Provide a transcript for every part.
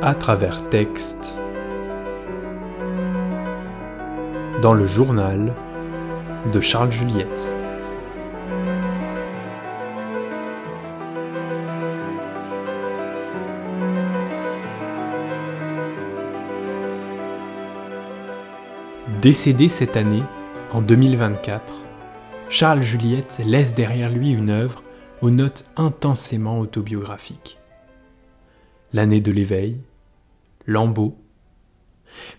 À travers texte, dans le journal de Charles Juliette. Décédé cette année, en 2024, Charles Juliette laisse derrière lui une œuvre aux notes intensément autobiographiques. L'année de l'éveil, Lambeau,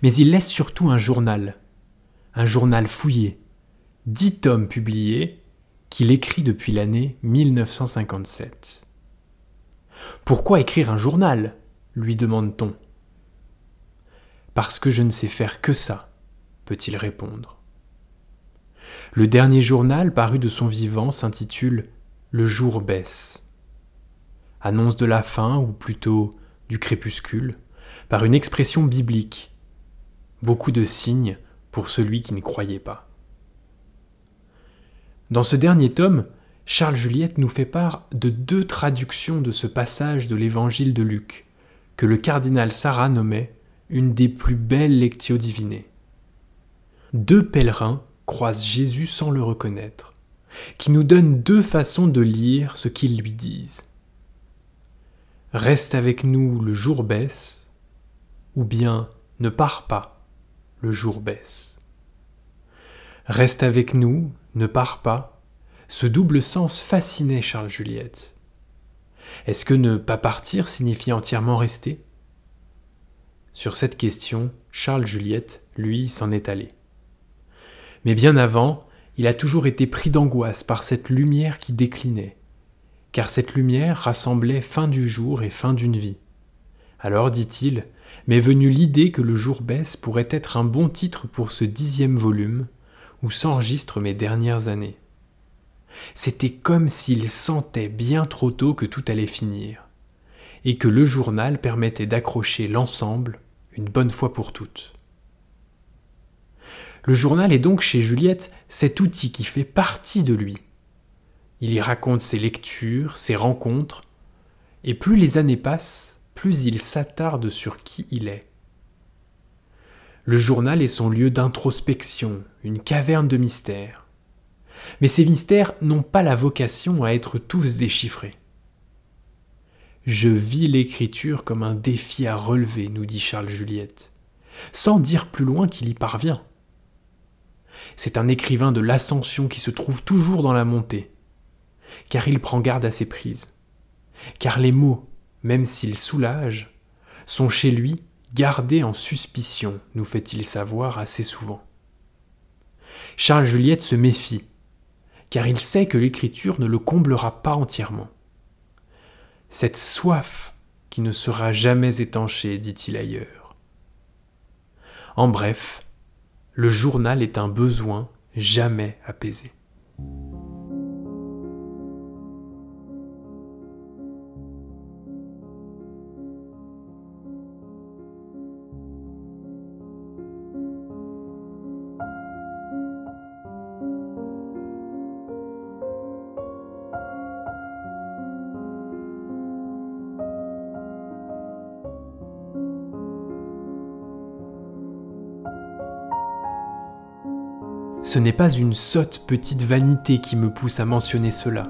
mais il laisse surtout un journal fouillé, 10 tomes publiés, qu'il écrit depuis l'année 1957. Pourquoi écrire un journal ? Lui demande-t-on. Parce que je ne sais faire que ça, peut-il répondre. Le dernier journal paru de son vivant s'intitule « Le jour baisse ». Annonce de la fin, ou plutôt du crépuscule, par une expression biblique. Beaucoup de signes pour celui qui ne croyait pas. Dans ce dernier tome, Charles Juliette nous fait part de 2 traductions de ce passage de l'évangile de Luc, que le cardinal Sarrat nommait une des plus belles lectio divinae. 2 pèlerins croisent Jésus sans le reconnaître, qui nous donnent 2 façons de lire ce qu'ils lui disent. Reste avec nous, le jour baisse, ou bien ne pars pas, le jour baisse. Reste avec nous, ne pars pas, ce double sens fascinait Charles Juliette. Est-ce que ne pas partir signifie entièrement rester ? Sur cette question, Charles Juliette, lui, s'en est allé. Mais bien avant, il a toujours été pris d'angoisse par cette lumière qui déclinait, car cette lumière rassemblait fin du jour et fin d'une vie. Alors, dit-il, m'est venue l'idée que le jour baisse pourrait être un bon titre pour ce 10e volume, où s'enregistrent mes dernières années. C'était comme s'il sentait bien trop tôt que tout allait finir, et que le journal permettait d'accrocher l'ensemble une bonne fois pour toutes. Le journal est donc chez Juliette cet outil qui fait partie de lui. Il y raconte ses lectures, ses rencontres, et plus les années passent, plus il s'attarde sur qui il est. Le journal est son lieu d'introspection, une caverne de mystères. Mais ces mystères n'ont pas la vocation à être tous déchiffrés. Je vis l'écriture comme un défi à relever, nous dit Charles Juliette, sans dire plus loin qu'il y parvient. C'est un écrivain de l'ascension qui se trouve toujours dans la montée, car il prend garde à ses prises, car les mots, même s'ils soulagent, sont chez lui gardés en suspicion, nous fait-il savoir assez souvent. Charles Juliette se méfie, car il sait que l'écriture ne le comblera pas entièrement. Cette soif qui ne sera jamais étanchée, dit-il ailleurs. En bref, le journal est un besoin jamais apaisé. Ce n'est pas une sotte petite vanité qui me pousse à mentionner cela,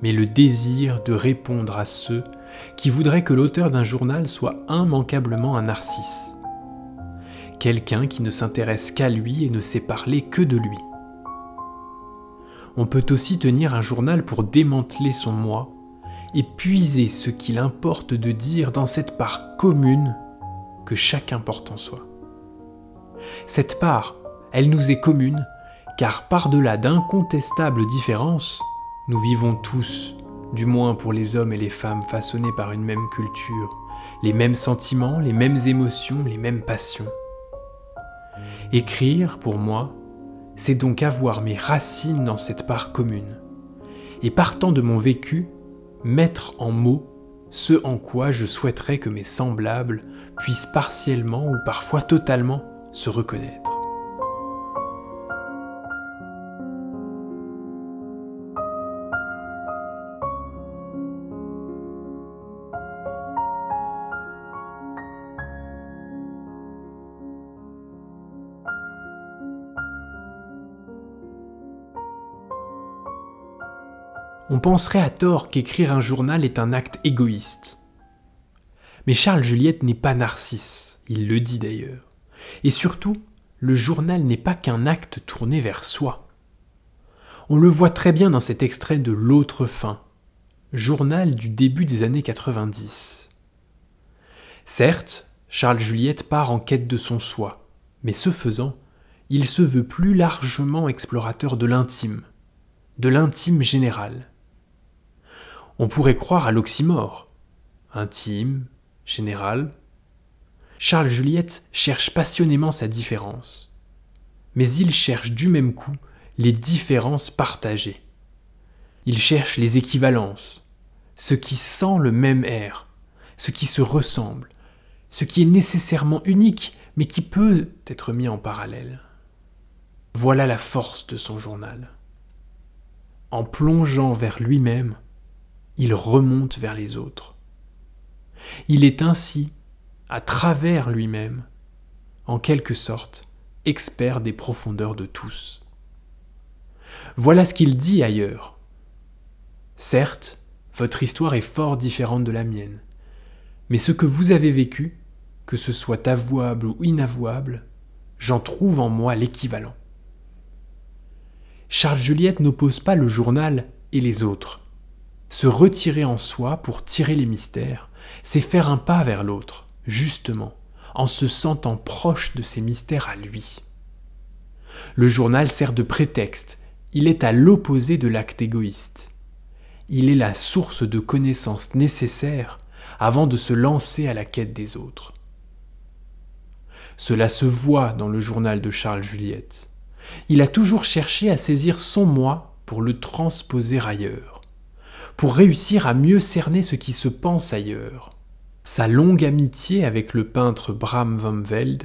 mais le désir de répondre à ceux qui voudraient que l'auteur d'un journal soit immanquablement un narcisse. Quelqu'un qui ne s'intéresse qu'à lui et ne sait parler que de lui. On peut aussi tenir un journal pour démanteler son moi et puiser ce qu'il importe de dire dans cette part commune que chacun porte en soi. Cette part, elle nous est commune, car par-delà d'incontestables différences, nous vivons tous, du moins pour les hommes et les femmes façonnés par une même culture, les mêmes sentiments, les mêmes émotions, les mêmes passions. Écrire, pour moi, c'est donc avoir mes racines dans cette part commune, et partant de mon vécu, mettre en mots ce en quoi je souhaiterais que mes semblables puissent partiellement ou parfois totalement se reconnaître. On penserait à tort qu'écrire un journal est un acte égoïste. Mais Charles Juliette n'est pas Narcisse, il le dit d'ailleurs. Et surtout, le journal n'est pas qu'un acte tourné vers soi. On le voit très bien dans cet extrait de L'autre fin, journal du début des années 90. Certes, Charles Juliette part en quête de son soi, mais ce faisant, il se veut plus largement explorateur de l'intime général. On pourrait croire à l'oxymore, intime, général. Charles Juliette cherche passionnément sa différence, mais il cherche du même coup les différences partagées. Il cherche les équivalences, ce qui sent le même air, ce qui se ressemble, ce qui est nécessairement unique, mais qui peut être mis en parallèle. Voilà la force de son journal. En plongeant vers lui-même, il remonte vers les autres. Il est ainsi, à travers lui-même, en quelque sorte, expert des profondeurs de tous. Voilà ce qu'il dit ailleurs. Certes, votre histoire est fort différente de la mienne, mais ce que vous avez vécu, que ce soit avouable ou inavouable, j'en trouve en moi l'équivalent. Charles Juliette n'oppose pas le journal et les autres. Se retirer en soi pour tirer les mystères, c'est faire un pas vers l'autre, justement, en se sentant proche de ces mystères à lui. Le journal sert de prétexte, il est à l'opposé de l'acte égoïste. Il est la source de connaissances nécessaires avant de se lancer à la quête des autres. Cela se voit dans le journal de Charles Juliette. Il a toujours cherché à saisir son moi pour le transposer ailleurs, pour réussir à mieux cerner ce qui se pense ailleurs. Sa longue amitié avec le peintre Bram van Velde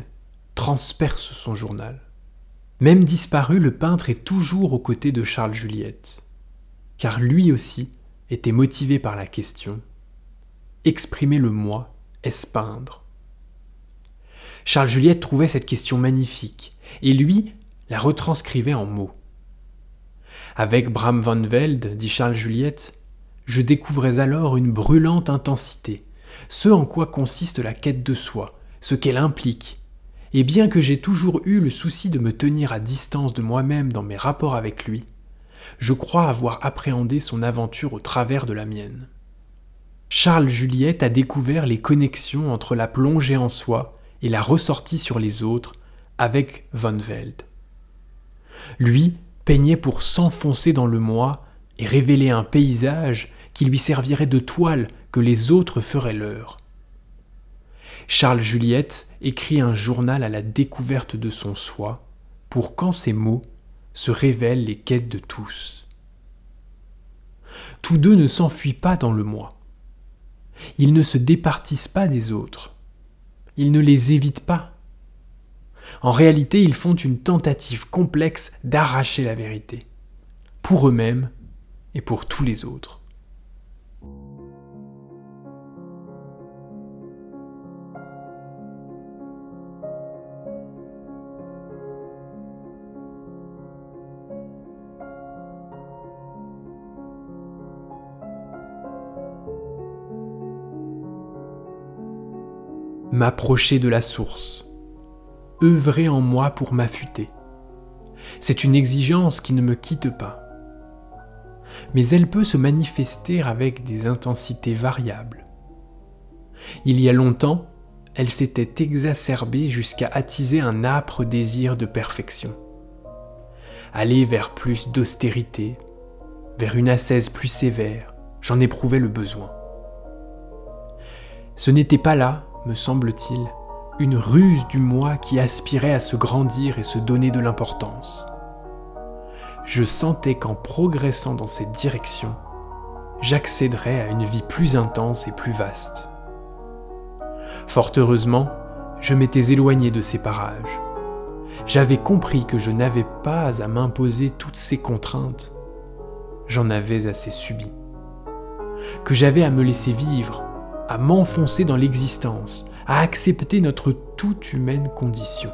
transperce son journal. Même disparu, le peintre est toujours aux côtés de Charles Juliette, car lui aussi était motivé par la question « Exprimer le moi, est-ce peindre ?» Charles Juliette trouvait cette question magnifique, et lui la retranscrivait en mots. Avec Bram van Velde, dit Charles Juliette, je découvrais alors une brûlante intensité, ce en quoi consiste la quête de soi, ce qu'elle implique. Et bien que j'ai toujours eu le souci de me tenir à distance de moi-même dans mes rapports avec lui, je crois avoir appréhendé son aventure au travers de la mienne. Charles Juliette a découvert les connexions entre la plongée en soi et la ressortie sur les autres avec van Velde. Lui peignait pour s'enfoncer dans le moi et révéler un paysage qui lui servirait de toile que les autres feraient leur. Charles Juliette écrit un journal à la découverte de son soi pour qu'en ces mots se révèlent les quêtes de tous. Tous deux ne s'enfuient pas dans le moi. Ils ne se départissent pas des autres. Ils ne les évitent pas. En réalité, ils font une tentative complexe d'arracher la vérité, pour eux-mêmes et pour tous les autres. M'approcher de la source, œuvrer en moi pour m'affûter. C'est une exigence qui ne me quitte pas. Mais elle peut se manifester avec des intensités variables. Il y a longtemps, elle s'était exacerbée jusqu'à attiser un âpre désir de perfection. Aller vers plus d'austérité, vers une ascèse plus sévère, j'en éprouvais le besoin. Ce n'était pas là, me semble-t-il, une ruse du moi qui aspirait à se grandir et se donner de l'importance. Je sentais qu'en progressant dans cette direction, j'accéderais à une vie plus intense et plus vaste. Fort heureusement, je m'étais éloigné de ces parages. J'avais compris que je n'avais pas à m'imposer toutes ces contraintes. J'en avais assez subi. Que j'avais à me laisser vivre, à m'enfoncer dans l'existence, à accepter notre toute humaine condition.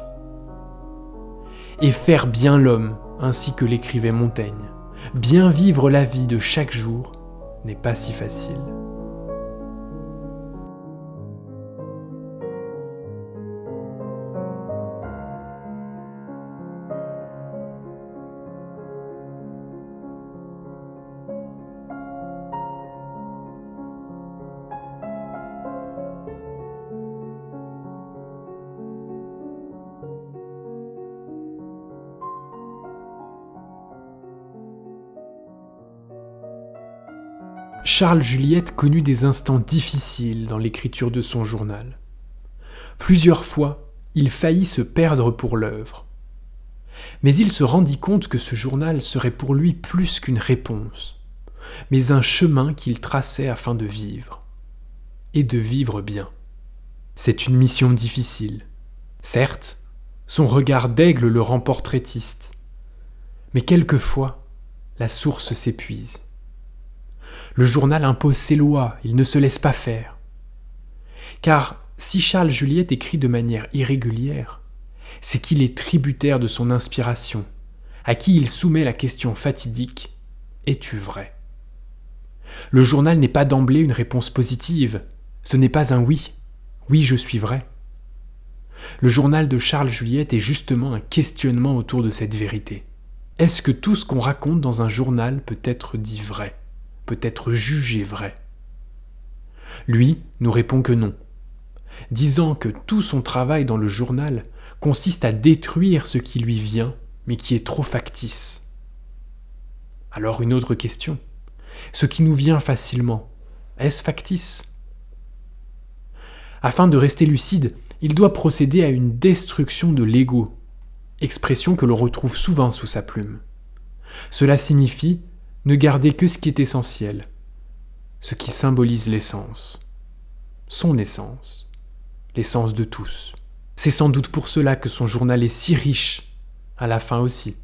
Et faire bien l'homme, ainsi que l'écrivait Montaigne, Bien vivre la vie de chaque jour n'est pas si facile. Charles Juliette connut des instants difficiles dans l'écriture de son journal. Plusieurs fois, il faillit se perdre pour l'œuvre. Mais il se rendit compte que ce journal serait pour lui plus qu'une réponse, mais un chemin qu'il traçait afin de vivre, et de vivre bien. C'est une mission difficile. Certes, son regard d'aigle le rend portraitiste, mais quelquefois, la source s'épuise. Le journal impose ses lois, il ne se laisse pas faire. Car si Charles Juliette écrit de manière irrégulière, c'est qu'il est tributaire de son inspiration, à qui il soumet la question fatidique « Es-tu vrai ?» Le journal n'est pas d'emblée une réponse positive, ce n'est pas un « oui »,« oui, je suis vrai ». Le journal de Charles Juliette est justement un questionnement autour de cette vérité. Est-ce que tout ce qu'on raconte dans un journal peut être dit vrai ? Peut être jugé vrai? Lui nous répond que non, disant que tout son travail dans le journal consiste à détruire ce qui lui vient, mais qui est trop factice. Alors une autre question, ce qui nous vient facilement, est-ce factice? Afin de rester lucide, il doit procéder à une destruction de l'ego, expression que l'on retrouve souvent sous sa plume. Cela signifie ne garder que ce qui est essentiel, ce qui symbolise l'essence, son essence, l'essence de tous. C'est sans doute pour cela que son journal est si riche, à la fin aussi,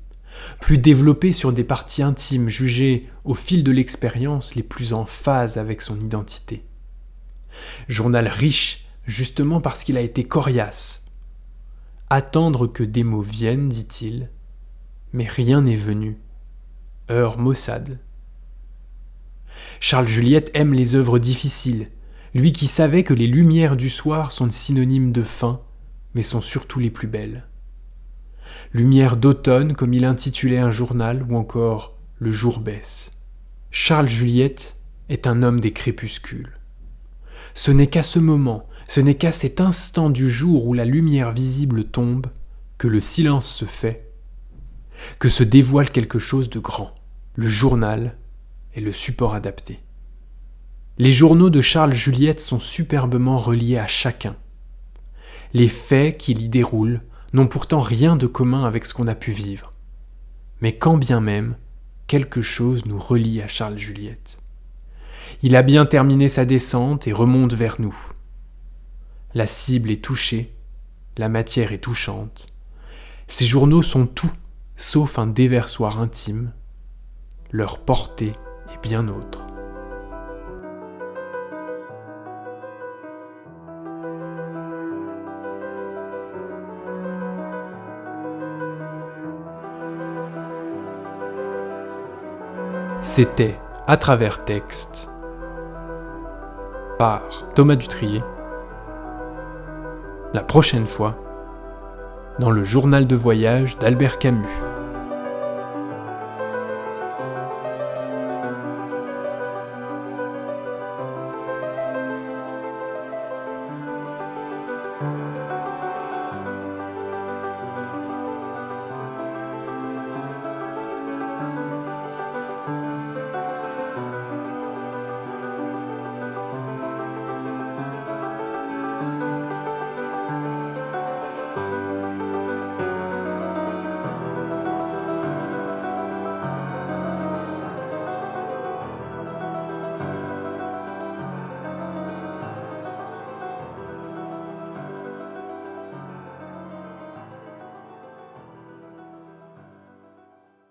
plus développé sur des parties intimes jugées au fil de l'expérience les plus en phase avec son identité. Journal riche justement parce qu'il a été coriace. Attendre que des mots viennent, dit-il, mais rien n'est venu. Heure maussade. Charles Juliette aime les œuvres difficiles, lui qui savait que les lumières du soir sont synonymes de fin, mais sont surtout les plus belles. Lumière d'automne, comme il intitulait un journal, ou encore Le jour baisse. Charles Juliette est un homme des crépuscules. Ce n'est qu'à ce moment, ce n'est qu'à cet instant du jour où la lumière visible tombe, que le silence se fait, que se dévoile quelque chose de grand. Le journal est le support adapté. Les journaux de Charles Juliette sont superbement reliés à chacun. Les faits qu'il y déroule n'ont pourtant rien de commun avec ce qu'on a pu vivre. Mais quand bien même, quelque chose nous relie à Charles Juliette. Il a bien terminé sa descente et remonte vers nous. La cible est touchée, la matière est touchante. Ces journaux sont tout, sauf un déversoir intime. Leur portée est bien autre. C'était À travers texte par Thomas Dutrier. La prochaine fois, dans le journal de voyage d'Albert Camus.